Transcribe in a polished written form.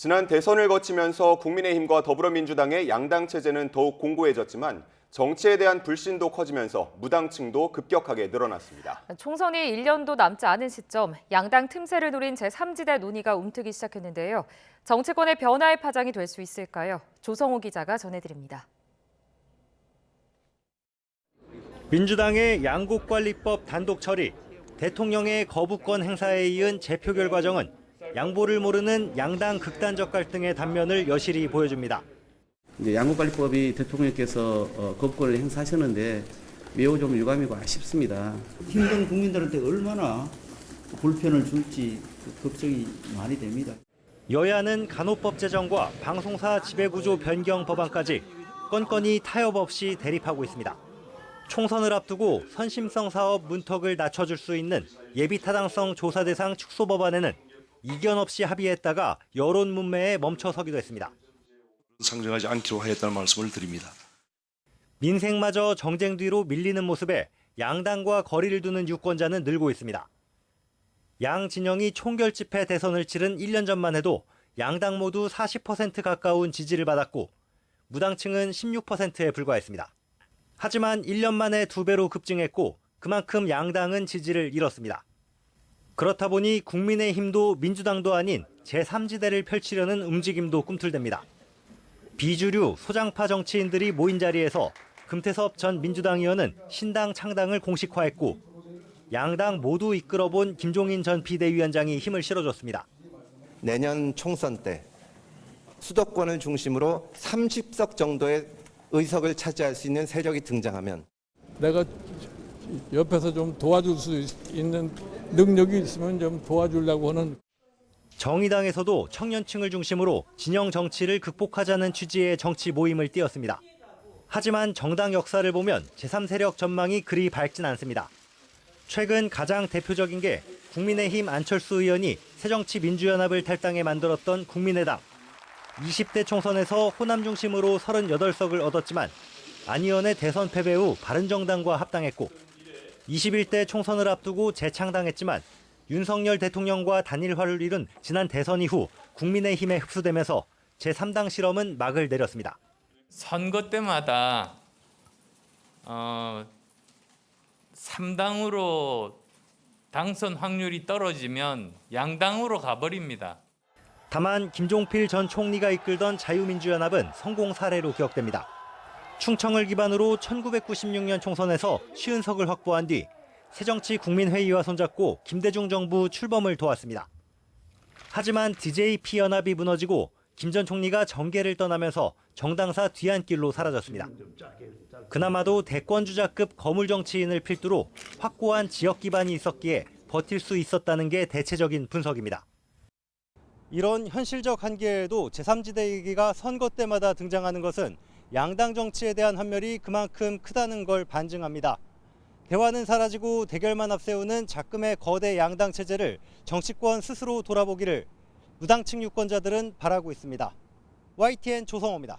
지난 대선을 거치면서 국민의힘과 더불어민주당의 양당 체제는 더욱 공고해졌지만 정치에 대한 불신도 커지면서 무당층도 급격하게 늘어났습니다. 총선이 1년도 남지 않은 시점, 양당 틈새를 노린 제3지대 논의가 움트기 시작했는데요. 정치권의 변화의 파장이 될 수 있을까요? 조성호 기자가 전해드립니다. 민주당의 양곡관리법 단독 처리, 대통령의 거부권 행사에 이은 재표결 과정은 양보를 모르는 양당 극단적 갈등의 단면을 여실히 보여줍니다. 양곡관리법이 대통령께서 거부권을 행사하셨는데 매우 좀 유감이고 아쉽습니다. 힘든 국민들한테 얼마나 불편을 줄지 걱정이 많이 됩니다. 여야는 간호법 제정과 방송사 지배구조 변경 법안까지 건건이 타협 없이 대립하고 있습니다. 총선을 앞두고 선심성 사업 문턱을 낮춰줄 수 있는 예비타당성 조사 대상 축소 법안에는 이견 없이 합의했다가 여론 문매에 멈춰서기도 했습니다. 상정하지 않기로 하였다는 말씀을 드립니다. 민생마저 정쟁 뒤로 밀리는 모습에 양당과 거리를 두는 유권자는 늘고 있습니다. 양 진영이 총결집회 대선을 치른 1년 전만 해도 양당 모두 40% 가까운 지지를 받았고 무당층은 16%에 불과했습니다. 하지만 1년 만에 2배로 급증했고 그만큼 양당은 지지를 잃었습니다. 그렇다 보니 국민의힘도 민주당도 아닌 제3지대를 펼치려는 움직임도 꿈틀댑니다. 비주류 소장파 정치인들이 모인 자리에서 금태섭 전 민주당 의원은 신당 창당을 공식화했고 양당 모두 이끌어본 김종인 전 비대위원장이 힘을 실어줬습니다. 내년 총선 때 수도권을 중심으로 30석 정도의 의석을 차지할 수 있는 세력이 등장하면 내가 옆에서 좀 도와줄 수 있는 능력이 있으면 좀 도와주려고 하는. 정의당에서도 청년층을 중심으로 진영 정치를 극복하자는 취지의 정치 모임을 띄웠습니다. 하지만 정당 역사를 보면 제3세력 전망이 그리 밝진 않습니다. 최근 가장 대표적인 게 국민의힘 안철수 의원이 새정치민주연합을 탈당해 만들었던 국민의당. 20대 총선에서 호남 중심으로 38석을 얻었지만 안 의원의 대선 패배 후 바른정당과 합당했고 21대 총선을 앞두고 재창당했지만 윤석열 대통령과 단일화를 이룬 지난 대선 이후 국민의힘에 흡수되면서 제3당 실험은 막을 내렸습니다. 선거 때마다 3당으로 당선 확률이 떨어지면 양당으로 가버립니다. 다만 김종필 전 총리가 이끌던 자유민주연합은 성공 사례로 기억됩니다. 충청을 기반으로 1996년 총선에서 50석을 확보한 뒤 새정치국민회의와 손잡고 김대중 정부 출범을 도왔습니다. 하지만 DJP 연합이 무너지고 김 전 총리가 정계를 떠나면서 정당사 뒤안길로 사라졌습니다. 그나마도 대권주자급 거물 정치인을 필두로 확고한 지역 기반이 있었기에 버틸 수 있었다는 게 대체적인 분석입니다. 이런 현실적 한계에도 제3지대 얘기가 선거 때마다 등장하는 것은 양당 정치에 대한 환멸이 그만큼 크다는 걸 반증합니다. 대화는 사라지고 대결만 앞세우는 작금의 거대 양당 체제를 정치권 스스로 돌아보기를 무당층 유권자들은 바라고 있습니다. YTN 조성호입니다.